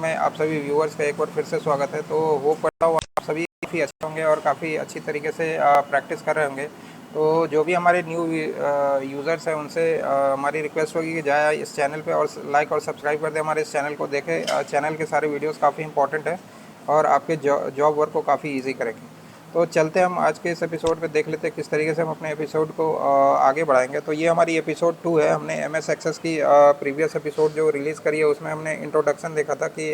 में आप सभी व्यूअर्स का एक बार फिर से स्वागत है। तो होप करता हूँ आप सभी काफ़ी अच्छे होंगे और काफ़ी अच्छी तरीके से प्रैक्टिस कर रहे होंगे। तो जो भी हमारे न्यू यूज़र्स हैं उनसे हमारी रिक्वेस्ट होगी कि जाए इस चैनल पे और लाइक और सब्सक्राइब कर दें, हमारे इस चैनल को देखें। चैनल के सारे वीडियोस काफ़ी इंपॉर्टेंट हैं और आपके जॉब वर्क को काफ़ी ईजी करेंगे। तो चलते हम आज के इस एपिसोड पे देख लेते हैं किस तरीके से हम अपने एपिसोड को आगे बढ़ाएंगे। तो ये हमारी एपिसोड 2 है। हमने एम एस एक्सेस की प्रीवियस एपिसोड जो रिलीज़ करी है उसमें हमने इंट्रोडक्शन देखा था कि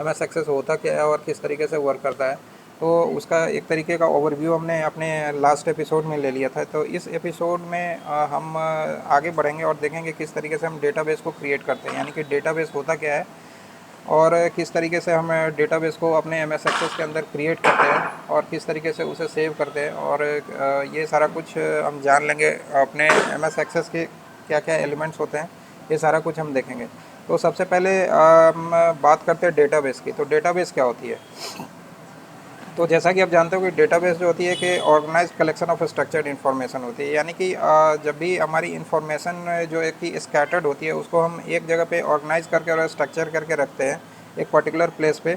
एम एस एक्सेस होता क्या है और किस तरीके से वर्क करता है। तो उसका एक तरीके का ओवरव्यू हमने अपने लास्ट एपिसोड में ले लिया था। तो इस एपिसोड में हम आगे बढ़ेंगे और देखेंगे किस तरीके से हम डेटाबेस को क्रिएट करते हैं, यानी कि डेटाबेस होता क्या है और किस तरीके से हम डेटाबेस को अपने एम एस एक्सेस के अंदर क्रिएट करते हैं और किस तरीके से उसे सेव करते हैं। और ये सारा कुछ हम जान लेंगे अपने एम एस एक्सेस के क्या क्या एलिमेंट्स होते हैं, ये सारा कुछ हम देखेंगे। तो सबसे पहले हम बात करते हैं डेटाबेस की। तो डेटाबेस क्या होती है? तो जैसा कि आप जानते हो कि डेटाबेस जो होती है कि organised collection of structured information होती है, यानी कि जब भी हमारी इन्फॉर्मेशन जो है कि स्कैटर्ड होती है उसको हम एक जगह पे ऑर्गेनाइज करके और स्ट्रक्चर करके रखते हैं एक पर्टिकुलर प्लेस पे।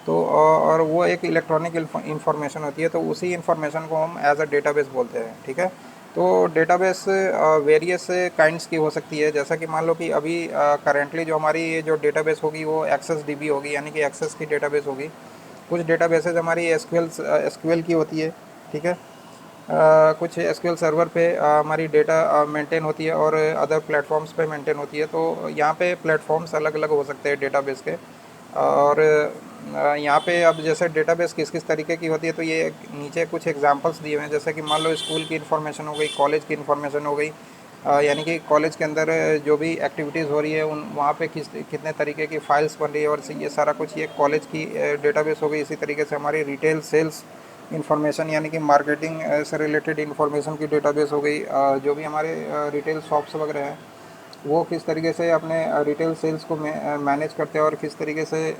तो और वो एक इलेक्ट्रॉनिक इन्फॉर्मेशन होती है, तो उसी इन्फॉर्मेशन को हम एज अ डेटाबेस बोलते हैं। ठीक है। तो डेटाबेस वेरियस काइंड्स की हो सकती है, जैसा कि मान लो कि अभी करेंटली जो हमारी ये जो डेटाबेस होगी वो एक्सेस डीबी होगी, यानी कि एक्सेस की डेटाबेस होगी। कुछ डेटाबेसेस हमारी एसक्यूएल की होती है। ठीक है। कुछ एसक्यूएल सर्वर पे हमारी डेटा मेंटेन होती है और अदर प्लेटफॉर्म्स पे मेंटेन होती है। तो यहाँ पे प्लेटफॉर्म्स अलग अलग हो सकते हैं डेटाबेस के। और यहाँ पे अब जैसे डेटाबेस किस किस तरीके की होती है, तो ये नीचे कुछ एग्जांपल्स दिए हुए हैं। जैसे कि मान लो स्कूल की इन्फॉर्मेशन हो गई, कॉलेज की इन्फॉर्मेशन हो गई, यानी कि कॉलेज के अंदर जो भी एक्टिविटीज़ हो रही है उन वहाँ पे कितने तरीके की फ़ाइल्स बन रही है, और ये सारा कुछ ये कॉलेज की डेटाबेस हो गई। इसी तरीके से हमारी रिटेल सेल्स इन्फॉर्मेशन, यानी कि मार्केटिंग से रिलेटेड इन्फॉर्मेशन की डेटाबेस हो गई। जो भी हमारे रिटेल शॉप्स वगैरह हैं वो किस तरीके से अपने रिटेल सेल्स को मैनेज करते हैं और किस तरीके से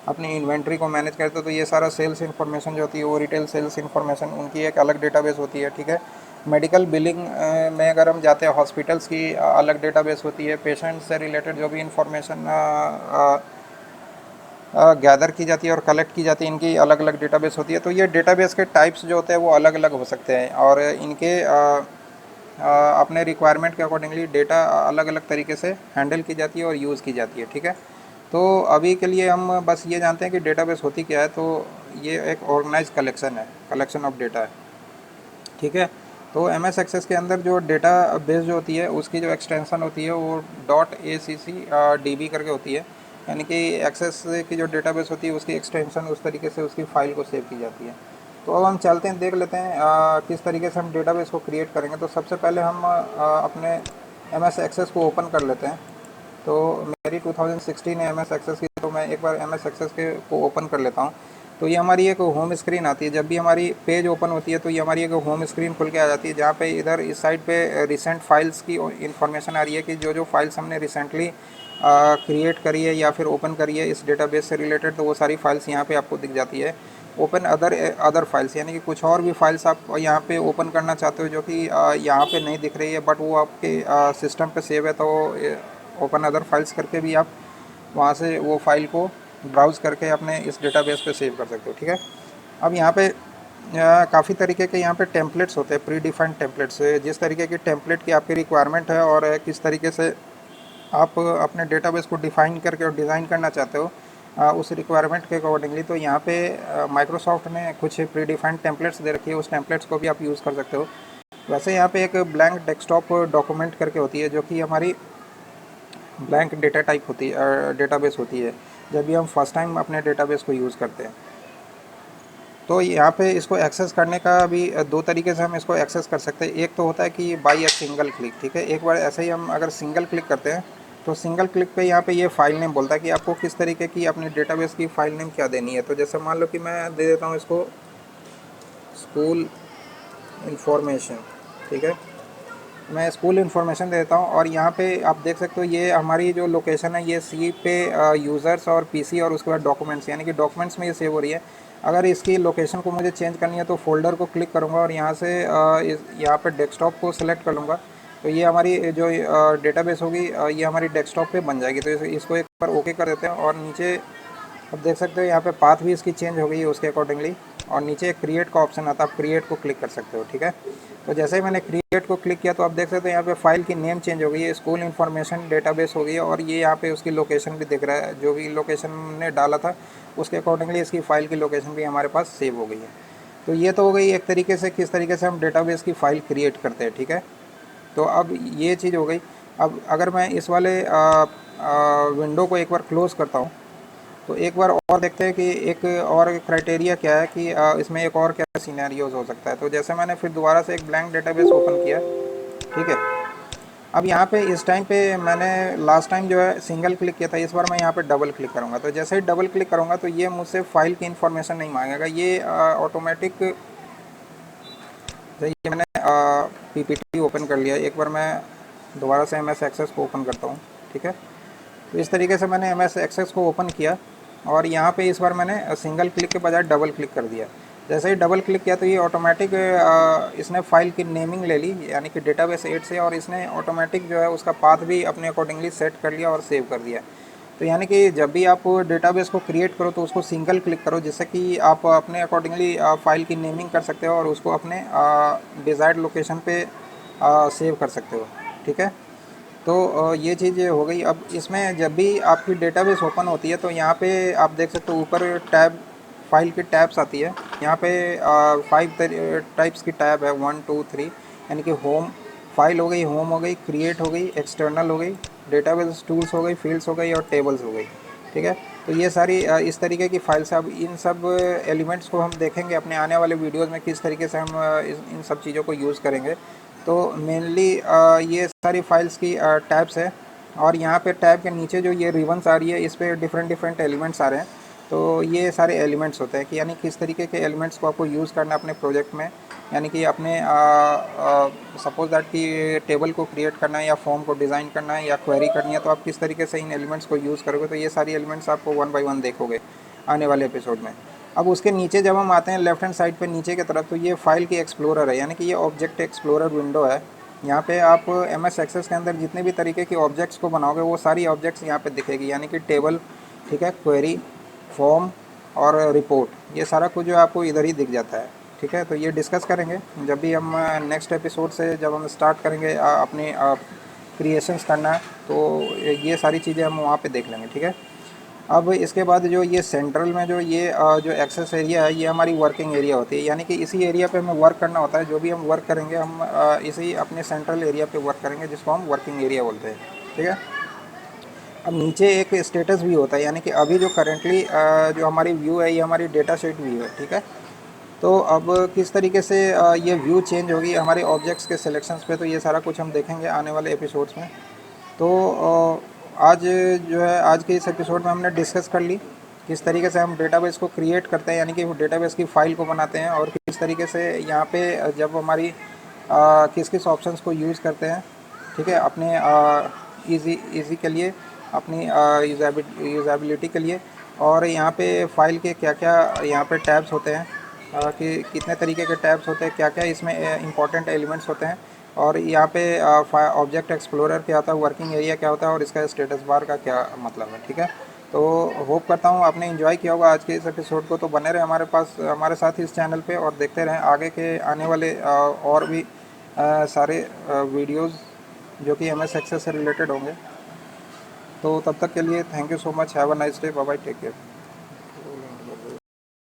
अपनी इन्वेंट्री को मैनेज करते हैं। तो ये सारा सेल्स इन्फॉर्मेशन जो होती है वो रिटेल सेल्स इन्फॉर्मेशन उनकी एक अलग डेटाबेस होती है। ठीक है। मेडिकल बिलिंग में अगर हम जाते हैं, हॉस्पिटल्स की अलग डेटाबेस होती है। पेशेंट से रिलेटेड जो भी इंफॉर्मेशन गैदर की जाती है और कलेक्ट की जाती है, इनकी अलग अलग डेटाबेस होती है। तो ये डेटाबेस के टाइप्स जो होते हैं वो अलग अलग हो सकते हैं और इनके अपने रिक्वायरमेंट के अकॉर्डिंगली डेटा अलग अलग तरीके से हैंडल की जाती है और यूज़ की जाती है। ठीक है। तो अभी के लिए हम बस ये जानते हैं कि डेटाबेस होती क्या है। तो ये एक ऑर्गेनाइज कलेक्शन है, कलेक्शन ऑफ डेटा है। ठीक है। तो एम एस एक्सेस के अंदर जो डेटा बेस जो होती है उसकी जो एक्सटेंशन होती है वो dot A C C D B करके होती है, यानी कि एक्सेस की जो डेटाबेस होती है उसकी एक्सटेंशन उस तरीके से उसकी फ़ाइल को सेव की जाती है। तो अब हम चलते हैं, देख लेते हैं किस तरीके से हम डेटाबेस को क्रिएट करेंगे। तो सबसे पहले हम अपने एम एस एक्सेस को ओपन कर लेते हैं। तो मेरी 2016 है एम एस एक्सेस की, तो मैं एक बार एम एस एक्सेस के को ओपन कर लेता हूँ। तो ये हमारी एक होम स्क्रीन आती है। जब भी हमारी पेज ओपन होती है तो ये हमारी एक होम स्क्रीन खुल के आ जाती है, जहाँ पे इधर इस साइड पे रिसेंट फाइल्स की इन्फॉर्मेशन आ रही है कि जो जो फाइल्स हमने रिसेंटली क्रिएट करी है या फिर ओपन करी है इस डेटाबेस से रिलेटेड, तो वो सारी फाइल्स यहाँ पे आपको दिख जाती है। ओपन अदर फाइल्स, यानी कि कुछ और भी फाइल्स आप यहाँ पे ओपन करना चाहते हो जो कि यहाँ पे नहीं दिख रही है बट वो आपके सिस्टम पे सेव है, तो ओपन अदर फाइल्स करके भी आप वहाँ से वो फाइल को ब्राउज़ करके अपने इस डेटाबेस पे सेव कर सकते हो। ठीक है। अब यहाँ पे काफ़ी तरीके के यहाँ पे टेम्पलेट्स होते हैं, प्री डिफाइंड टेम्पलेट्स। जिस तरीके की टेम्पलेट की आपकी रिक्वायरमेंट है और किस तरीके से आप अपने डेटाबेस को डिफ़ाइन करके और डिज़ाइन करना चाहते हो उस रिक्वायरमेंट के अकॉर्डिंगली, तो यहाँ पे माइक्रोसॉफ्ट ने कुछ प्री डिफाइंड टेम्पलेट्स दे रखी है, उस टेम्पलेट्स को भी आप यूज़ कर सकते हो। वैसे यहाँ पे एक ब्लैंक डेस्कटॉप डॉक्यूमेंट करके होती है जो कि हमारी ब्लैंक डेटा टाइप होती है, डेटाबेस होती है जब भी हम फर्स्ट टाइम अपने डेटाबेस को यूज़ करते हैं। तो यहाँ पे इसको एक्सेस करने का भी दो तरीके से हम इसको एक्सेस कर सकते हैं। एक तो होता है कि बाई ए सिंगल क्लिक। ठीक है। एक बार ऐसे ही हम अगर सिंगल क्लिक करते हैं तो सिंगल क्लिक पे यहाँ पे ये फाइल नेम बोलता है कि आपको किस तरीके की अपने डेटाबेस की फ़ाइल नेम क्या देनी है। तो जैसे मान लो कि मैं दे देता हूँ इसको स्कूल इन्फॉर्मेशन। ठीक है। मैं स्कूल इन्फॉर्मेशन देता हूँ और यहाँ पे आप देख सकते हो ये हमारी जो लोकेशन है ये सी पे यूज़र्स और पीसी और उसके बाद डॉक्यूमेंट्स, यानी कि डॉक्यूमेंट्स में ये सेव हो रही है। अगर इसकी लोकेशन को मुझे चेंज करनी है तो फोल्डर को क्लिक करूँगा और यहाँ से यहाँ पे डेस्कटॉप को सिलेक्ट कर लूँगा। तो ये हमारी जो डेटाबेस होगी ये हमारी डेस्कटॉप पे बन जाएगी। तो इसको एक बार ओके कर देते हैं और नीचे अब देख सकते हो यहाँ पे पाथ भी इसकी चेंज हो गई है उसके अकॉर्डिंगली, और नीचे क्रिएट का ऑप्शन आता है, आप क्रिएट को क्लिक कर सकते हो। ठीक है, तो जैसे ही मैंने क्रिएट को क्लिक किया तो आप देख सकते हो यहाँ पे फाइल की नेम चेंज हो गई है, स्कूल इन्फॉर्मेशन डेटाबेस हो गई है, और ये यहाँ पे उसकी लोकेशन भी दिख रहा है, जो भी लोकेशन हमने डाला था उसके अकॉर्डिंगली इसकी फ़ाइल की लोकेशन भी हमारे पास सेव हो गई है। तो ये तो हो गई एक तरीके से किस तरीके से हम डेटाबेस की फ़ाइल क्रिएट करते हैं। ठीक है, तो अब ये चीज़ हो गई। अब अगर मैं इस वाले विंडो को एक बार क्लोज़ करता हूँ तो एक बार और देखते हैं कि एक और क्राइटेरिया क्या है कि इसमें एक और क्या सिनेरियोज हो सकता है। तो जैसे मैंने फिर दोबारा से एक ब्लैंक डेटाबेस ओपन किया। ठीक है, अब यहाँ पे इस टाइम पे मैंने लास्ट टाइम जो है सिंगल क्लिक किया था, इस बार मैं यहाँ पे डबल क्लिक करूँगा। तो जैसे ही डबल क्लिक करूँगा तो ये मुझसे फ़ाइल की इन्फॉर्मेशन नहीं मांगेगा, ये ऑटोमेटिक। ये मैंने पीपीटी ओपन कर लिया, एक बार मैं दोबारा से एम एस एक्सेस को ओपन करता हूँ। ठीक है, तो इस तरीके से मैंने एम एस एक्सेस को ओपन किया और यहाँ पे इस बार मैंने सिंगल क्लिक के बजाय डबल क्लिक कर दिया। जैसे ही डबल क्लिक किया तो ये ऑटोमेटिक इसने फ़ाइल की नेमिंग ले ली, यानी कि डेटाबेस 8 से, और इसने ऑटोमेटिक जो है उसका पाथ भी अपने अकॉर्डिंगली सेट कर लिया और सेव कर दिया। तो यानी कि जब भी आप डेटाबेस को क्रिएट करो तो उसको सिंगल क्लिक करो, जिससे कि आप अपने अकॉर्डिंगली फ़ाइल की नेमिंग कर सकते हो और उसको अपने डिज़ायर्ड लोकेशन पे सेव कर सकते हो। ठीक है, तो ये चीज़ हो गई। अब इसमें जब भी आपकी डेटाबेस ओपन होती है तो यहाँ पे आप देख सकते हो ऊपर टैब, फाइल की टैब्स आती है। यहाँ पे 5 टाइप्स की टैब है, 1 2 3, यानी कि होम फाइल हो गई, होम हो गई, क्रिएट हो गई, एक्सटर्नल हो गई, डेटाबेस टूल्स हो गई, फील्ड्स हो गई और टेबल्स हो गई। ठीक है, तो ये सारी इस तरीके की फाइल्स। अब इन सब एलिमेंट्स को हम देखेंगे अपने आने वाले वीडियोज़ में किस तरीके से हम इन सब चीज़ों को यूज़ करेंगे। तो मेनली ये सारी फाइल्स की टैब्स है, और यहाँ पे टैब के नीचे जो ये रिबन्स आ रही है इस पर डिफरेंट डिफरेंट एलिमेंट्स आ रहे हैं। तो ये सारे एलिमेंट्स होते हैं कि यानी किस तरीके के एलिमेंट्स को आपको यूज़ करना है अपने प्रोजेक्ट में, यानी कि अपने सपोज दैट कि टेबल को क्रिएट करना है या फॉर्म को डिज़ाइन करना है या क्वेरी करनी है, तो आप किस तरीके से इन एलिमेंट्स को यूज़ करोगे। तो ये सारी एलिमेंट्स आपको 1 बाय 1 देखोगे आने वाले एपिसोड में। अब उसके नीचे जब हम आते हैं लेफ्ट हैंड साइड पे नीचे की तरफ, तो ये फाइल की एक्सप्लोरर है, यानी कि ये ऑब्जेक्ट एक्सप्लोरर विंडो है। यहाँ पे आप एम एस एक्सेस के अंदर जितने भी तरीके के ऑब्जेक्ट्स को बनाओगे वो सारी ऑब्जेक्ट्स यहाँ पे दिखेगी, यानी कि टेबल, ठीक है, क्वेरी, फॉर्म और रिपोर्ट, ये सारा कुछ जो आपको इधर ही दिख जाता है। ठीक है, तो ये डिस्कस करेंगे जब भी हम नेक्स्ट एपिसोड से जब हम स्टार्ट करेंगे अपने क्रिएशंस करना, तो ये सारी चीज़ें हम वहाँ पे देख लेंगे। ठीक है, अब इसके बाद जो ये सेंट्रल में जो ये जो एक्सेस एरिया है, ये हमारी वर्किंग एरिया होती है, यानी कि इसी एरिया पे हमें वर्क करना होता है। जो भी हम वर्क करेंगे हम इसी अपने सेंट्रल एरिया पे वर्क करेंगे, जिसको हम वर्किंग एरिया बोलते हैं। ठीक है, अब नीचे एक स्टेटस भी होता है, यानी कि अभी जो करेंटली जो हमारी व्यू है ये हमारी डेटा शीट व्यू है। ठीक है, तो अब किस तरीके से ये व्यू चेंज होगी हमारे ऑब्जेक्ट्स के सिलेक्शंस पे, तो ये सारा कुछ हम देखेंगे आने वाले एपिसोड्स में। तो आज जो है आज के इस एपिसोड में हमने डिस्कस कर ली किस तरीके से हम डेटाबेस को क्रिएट करते हैं, यानी कि डेटाबेस की फ़ाइल को बनाते हैं, और किस तरीके से यहाँ पे जब हमारी किस किस ऑप्शंस को यूज़ करते हैं। ठीक है, अपने इजी के लिए, अपनी यूज़ेबिलिटी के लिए, और यहाँ पे फ़ाइल के क्या क्या यहाँ पे टैब्स होते हैं, कि कितने तरीके के टैब्स होते हैं, क्या क्या इसमें इंपॉर्टेंट एलिमेंट्स होते हैं, और यहाँ पे ऑब्जेक्ट एक्सप्लोरर क्या होता है, वर्किंग एरिया क्या होता है, और इसका स्टेटस बार का क्या मतलब है। ठीक है, तो होप करता हूँ आपने एंजॉय किया होगा आज के इस एपिसोड को। तो बने रहे हमारे साथ इस चैनल पे, और देखते रहें आगे के आने वाले और भी सारे वीडियोस जो कि एम एस एक्सेस से रिलेटेड होंगे। तो तब तक के लिए thank you so much, have a nice day, bye bye, take care.